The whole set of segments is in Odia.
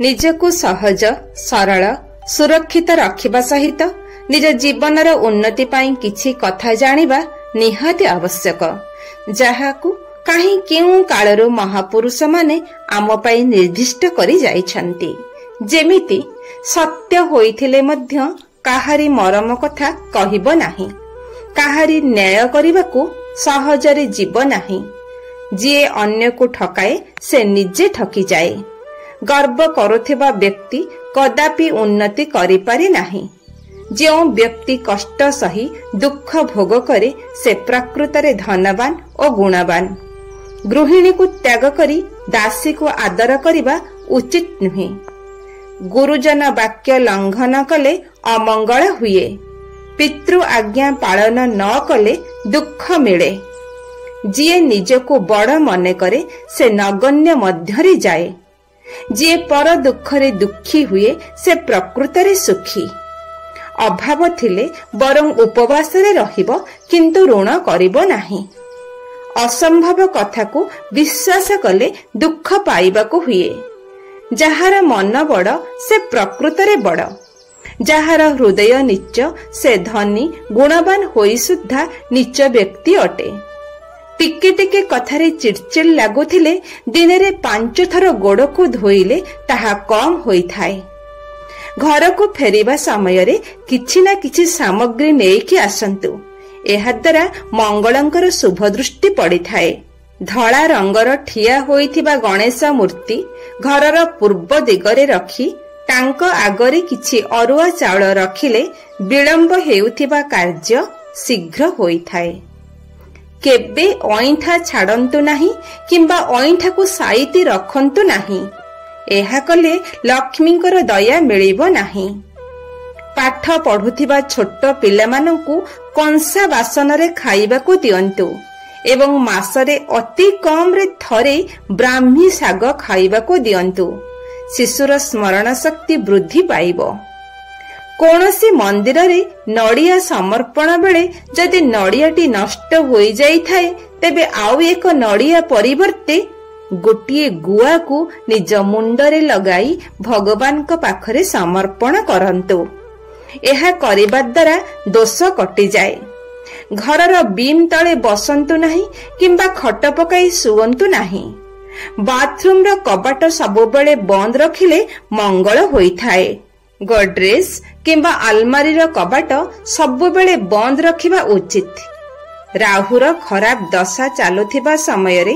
ନିଜକୁ ସହଜ, ସରଳ, ସୁରକ୍ଷିତ ରଖିବା ସହିତ ନିଜ ଜୀବନର ଉନ୍ନତି ପାଇଁ କିଛି କଥା ଜାଣିବା ନିହାତି ଆବଶ୍ୟକ, ଯାହାକୁ କାହିଁ କେଉଁ କାଳରୁ ମହାପୁରୁଷମାନେ ଆମ ପାଇଁ ନିର୍ଦ୍ଦିଷ୍ଟ କରି ଯାଇଛନ୍ତି। ଯେମିତି ସତ୍ୟ ହୋଇଥିଲେ ମଧ୍ୟ କାହାରି ମରମ କଥା କହିବ ନାହିଁ, କାହାରି ନ୍ୟାୟ କରିବାକୁ ସହଜରେ ଯିବ ନାହିଁ। ଯିଏ ଅନ୍ୟକୁ ଠକାଏ ସେ ନିଜେ ଠକିଯାଏ। ଗର୍ବ କରୁଥିବା ବ୍ୟକ୍ତି କଦାପି ଉନ୍ନତି କରିପାରେ ନାହିଁ। ଯେଉଁ ବ୍ୟକ୍ତି କଷ୍ଟ ସହି ଦୁଃଖ ଭୋଗ କରେ ସେ ପ୍ରକୃତରେ ଧନବାନ ଓ ଗୁଣବାନ। ଗୃହିଣୀକୁ ତ୍ୟାଗ କରି ଦାସୀକୁ ଆଦର କରିବା ଉଚିତ ନୁହେଁ। ଗୁରୁଜନ ବାକ୍ୟ ଲଙ୍ଘନ କଲେ ଅମଙ୍ଗଳ ହୁଏ। ପିତୃ ଆଜ୍ଞା ପାଳନ ନ କଲେ ଦୁଃଖ ମିଳେ। ଯିଏ ନିଜକୁ ବଡ଼ ମନେ କରେ ସେ ନଗଣ୍ୟ ମଧ୍ୟରେ ଯାଏ। ଯିଏ ପର ଦୁଃଖରେ ଦୁଃଖୀ ହୁଏ ସେ ପ୍ରକୃତରେ ସୁଖୀ। ଅଭାବ ଥିଲେ ବରଂ ଉପବାସରେ ରହିବ, କିନ୍ତୁ ଋଣ କରିବ ନାହିଁ। ଅସମ୍ଭବ କଥାକୁ ବିଶ୍ୱାସ କଲେ ଦୁଃଖ ପାଇବାକୁ ହୁଏ। ଯାହାର ମନ ବଡ଼ ସେ ପ୍ରକୃତରେ ବଡ଼। ଯାହାର ହୃଦୟ ନୀଚ ସେ ଧନୀ ଗୁଣବାନ ହୋଇ ସୁଦ୍ଧା ନୀଚ ବ୍ୟକ୍ତି ଅଟେ। ଟିକେ ଟିକେ କଥାରେ ଚିଡ଼ଚିଡ଼ ଲାଗୁଥିଲେ ଦିନରେ 5 ଥର ଗୋଡ଼କୁ ଧୋଇଲେ ତାହା କମ୍ ହୋଇଥାଏ। ଘରକୁ ଫେରିବା ସମୟରେ କିଛି ନା କିଛି ସାମଗ୍ରୀ ନେଇକି ଆସନ୍ତୁ। ଏହାଦ୍ୱାରା ମଙ୍ଗଳଙ୍କର ଶୁଭ ଦୃଷ୍ଟି ପଡ଼ିଥାଏ। ଧଳା ରଙ୍ଗର ଠିଆ ହୋଇଥିବା ଗଣେଶ ମୂର୍ତ୍ତି ଘରର ପୂର୍ବ ଦିଗରେ ରଖି ତାଙ୍କ ଆଗରେ କିଛି ଅରୁଆ ଚାଉଳ ରଖିଲେ ବିଳମ୍ବ ହେଉଥିବା କାର୍ଯ୍ୟ ଶୀଘ୍ର ହୋଇଥାଏ। କେବେ ଅଇଁଠା ଛାଡ଼ନ୍ତୁ ନାହିଁ କିମ୍ବା ଅଇଁଠାକୁ ସାଇତି ରଖନ୍ତୁ ନାହିଁ। ଏହା କଲେ ଲକ୍ଷ୍ମୀଙ୍କର ଦୟା ମିଳିବ ନାହିଁ। ପାଠ ପଢୁଥିବା ଛୋଟ ପିଲାମାନଙ୍କୁ କଂସା ବାସନରେ ଖାଇବାକୁ ଦିଅନ୍ତୁ ଏବଂ ମାସରେ ଅତି କମରେ ଥରେ ବ୍ରାହ୍ମୀ ଶାଗ ଖାଇବାକୁ ଦିଅନ୍ତୁ। ଶିଶୁର ସ୍ମରଣ ଶକ୍ତି ବୃଦ୍ଧି ପାଇବ। କୌଣସି ମନ୍ଦିରରେ ନଡ଼ିଆ ସମର୍ପଣ ବେଳେ ଯଦି ନଡ଼ିଆଟି ନଷ୍ଟ ହୋଇଯାଇଥାଏ ତେବେ ଆଉ ଏକ ନଡ଼ିଆ ପରିବର୍ତ୍ତେ ଗୋଟିଏ ଗୁଆକୁ ନିଜ ମୁଣ୍ଡରେ ଲଗାଇ ଭଗବାନଙ୍କ ପାଖରେ ସମର୍ପଣ କରନ୍ତୁ। ଏହା କରିବା ଦ୍ୱାରା ଦୋଷ କଟିଯାଏ। ଘରର ବିମ୍ ତଳେ ବସନ୍ତୁ ନାହିଁ କିମ୍ବା ଖଟ ପକାଇ ଶୁଅନ୍ତୁ ନାହିଁ। ବାଥରୁମର କବାଟ ସବୁବେଳେ ବନ୍ଦ ରଖିଲେ ମଙ୍ଗଳ ହୋଇଥାଏ। ଗଡ୍ରେଜ କିମ୍ବା ଆଲମାରିର କବାଟ ସବୁବେଳେ ବନ୍ଦ ରଖିବା ଉଚିତ। ରାହୁର ଖରାପ ଦଶା ଚାଲୁଥିବା ସମୟରେ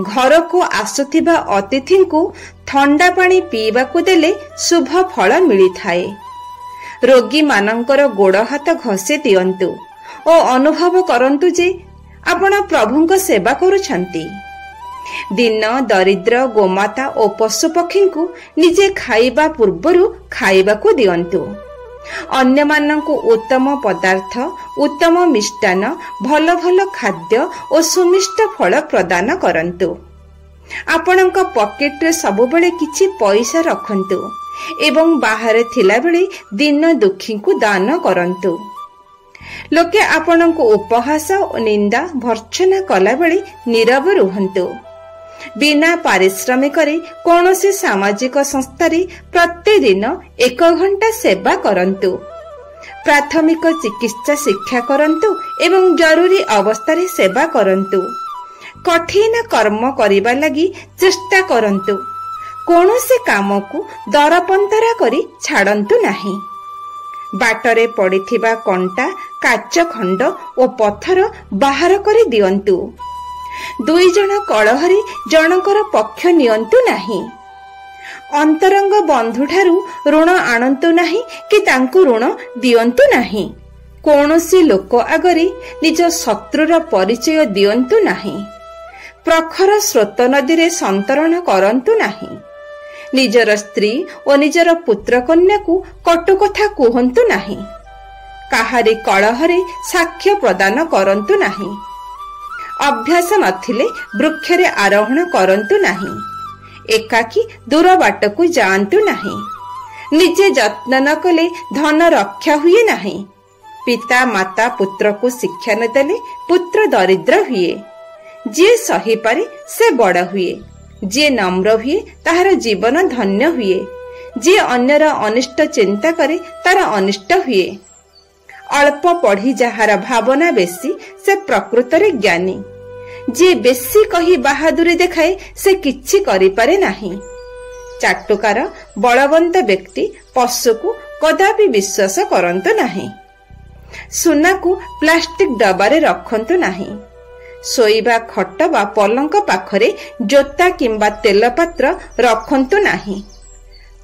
ଘରକୁ ଆସୁଥିବା ଅତିଥିଙ୍କୁ ଥଣ୍ଡା ପାଣି ପିଇବାକୁ ଦେଲେ ଶୁଭ ଫଳ ମିଳିଥାଏ। ରୋଗୀମାନଙ୍କର ଗୋଡ଼ ହାତ ଘଷି ଦିଅନ୍ତୁ ଓ ଅନୁଭବ କରନ୍ତୁ ଯେ ଆପଣ ପ୍ରଭୁଙ୍କ ସେବା କରୁଛନ୍ତି। ଦିନ ଦରିଦ୍ର ଗୋମାତା ଓ ପଶୁପକ୍ଷୀଙ୍କୁ ନିଜେ ଖାଇବା ପୂର୍ବରୁ ଖାଇବାକୁ ଦିଅନ୍ତୁ। ଅନ୍ୟମାନଙ୍କୁ ଉତ୍ତମ ପଦାର୍ଥ, ଉତ୍ତମ ମିଷ୍ଟାନ୍ନ, ଭଲ ଭଲ ଖାଦ୍ୟ ଓ ସୁମିଷ୍ଟ ଫଳ ପ୍ରଦାନ କରନ୍ତୁ। ଆପଣଙ୍କ ପକେଟରେ ସବୁବେଳେ କିଛି ପଇସା ରଖନ୍ତୁ ଏବଂ ବାହାରେ ଥିଲାବେଳେ ଦିନ ଦୁଃଖୀଙ୍କୁ ଦାନ କରନ୍ତୁ। ଲୋକେ ଆପଣଙ୍କୁ ଉପହାସ ଓ ନିନ୍ଦା ଭର୍ତ୍ସନା କଲାବେଳେ ନୀରବ ରୁହନ୍ତୁ। ବିନା ପାରିଶ୍ରମିକରେ କୌଣସି ସାମାଜିକ ସଂସ୍ଥାରେ ପ୍ରତିଦିନ 1 ଘଣ୍ଟା ସେବା କରନ୍ତୁ। ପ୍ରାଥମିକ ଚିକିତ୍ସା ଶିକ୍ଷା କରନ୍ତୁ ଏବଂ ଜରୁରୀ ଅବସ୍ଥାରେ ସେବା କରନ୍ତୁ। କଠିନ କର୍ମ କରିବା ଲାଗି ଚେଷ୍ଟା କରନ୍ତୁ। କୌଣସି କାମକୁ ଦରପନ୍ତରା କରି ଛାଡ଼ନ୍ତୁ ନାହିଁ। ବାଟରେ ପଡ଼ିଥିବା କଣ୍ଟା, କାଚ ଖଣ୍ଡ ଓ ପଥର ବାହାର କରି ଦିଅନ୍ତୁ। 2 ଜଣ କଳହରେ ଜଣଙ୍କର ପକ୍ଷ ନିଅନ୍ତୁ ନାହିଁ। ଅନ୍ତରଙ୍ଗ ବନ୍ଧୁଠାରୁ ଋଣ ଆଣନ୍ତୁ ନାହିଁ କି ତାଙ୍କୁ ଋଣ ଦିଅନ୍ତୁ ନାହିଁ। କୌଣସି ଲୋକ ଆଗରେ ନିଜ ଶତ୍ରୁର ପରିଚୟ ଦିଅନ୍ତୁ ନାହିଁ। ପ୍ରଖର ସ୍ରୋତ ନଦୀରେ ସନ୍ତରଣ କରନ୍ତୁ ନାହିଁ। ନିଜର ସ୍ତ୍ରୀ ଓ ନିଜର ପୁତ୍ରକନ୍ୟାକୁ କଟୁ କଥା କୁହନ୍ତୁ ନାହିଁ। କାହାରି କଳହରେ ସାକ୍ଷ୍ୟ ପ୍ରଦାନ କରନ୍ତୁ ନାହିଁ। ଅଭ୍ୟାସ ନଥିଲେ ବୃକ୍ଷରେ ଆରୋହଣ କରନ୍ତୁ ନାହିଁ। ଏକାକୀ ଦୂର ବାଟକୁ ଯାଆନ୍ତୁ ନାହିଁ। ନିଜେ ଯତ୍ନ ନ କଲେ ଧନ ରକ୍ଷା ହୁଏ ନାହିଁ। ପିତା ମାତା ପୁତ୍ରକୁ ଶିକ୍ଷା ନ ଦେଲେ ପୁତ୍ର ଦରିଦ୍ର ହୁଏ। ଯିଏ ସହିପାରେ ସେ ବଡ଼ ହୁଏ। ଯିଏ ନମ୍ର ହୁଏ ତାହାର ଜୀବନ ଧନ୍ୟ ହୁଏ। जी अन्यर अनिष्ट चिंता करे तार अनिष्ट हुए। अल्प पढ़ी जहार भावना बेसी से प्रकृत रे ज्ञानी। जी बेसी कही बहादुरी देखाए से किछि करि पारे नाही। चाटुकार बलवंत व्यक्ति पशु को कदापि विश्वास करंतु नाही। सुना को प्लास्टिक डबारे रखंतु नाही। सोईबा खट बा पलंक पाखरे जोता किंबा तेल पात्र रखंतु नाही।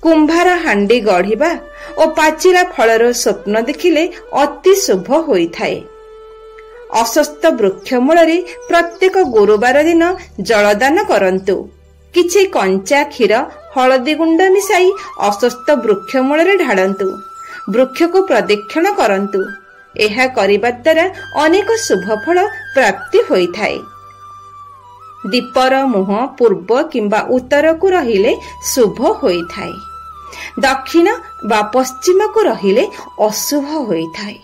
कुंभार हांडी गढ़िबा और पाचिला फलर स्वप्न देखिले अति शुभ होइथाए। अस्वस्थ वृक्ष मूलरे प्रत्येक गुरुवार दिन जलदान करंतु। किछि कंचा क्षीर हलदी गुंड मिसाई अस्वस्थ वृक्ष मूलरे ढाळंतु। वृक्ष को प्रदक्षिण करंतु। एहा करिबा द्वारा अनेक शुभ फल प्राप्ति होइथाए। दीपर मुह पूर्व किंबा उत्तर को रहिले शुभ होइथाए। दक्षिण बा पश्चिम को रहिले अशुभ होइथाए।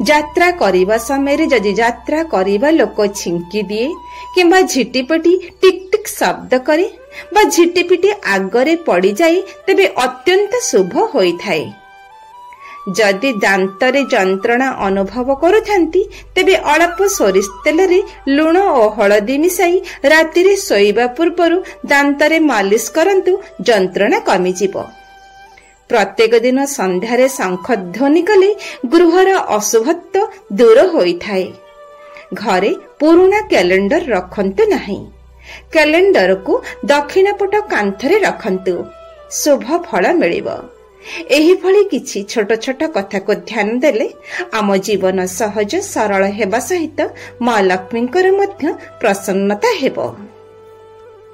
यात्रा करिबा समय जदि यात्रा करिबा लोक छिंकी दिए किंबा झिटिपिटी टिक टिक शब्द करे बा झिटिपिटी आगरे पड़ी जाए तेबे अत्यंत शुभ होइथाए। जदि दांतरे जंत्रणा अनुभव करुथांती तेबे अल्प सोरिष तेलरे लुण और हलदी मिसाई रातिरे सोईबा पूर्वरु दांतरे मालिश करंतु जंत्रणा कमिजिबो। प्रत्येक दिन संध्यारे शंख ध्वनि कले गृहर अशुभत्व दूर होइथाए। घरे पुराना कैलेंडर रखंतु नाही। कैलेंडर को दक्षिण पट कांथरे रखंतु। शुभ फल मिलिबो। एही भली किछि छोट छोट कथा को ध्यान देले आम जीवन सहज सरल हेबा सहित मां लक्ष्मींकर मध्य प्रसन्नता हेबो।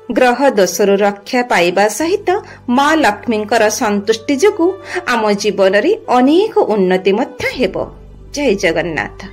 ग्रह दोषरु रक्षा पाइबा सहित मां लक्ष्मींकर संतुष्टि जोगु आम जीवन रे अनेक उन्नति मध्य हेबो। जय जगन्नाथ।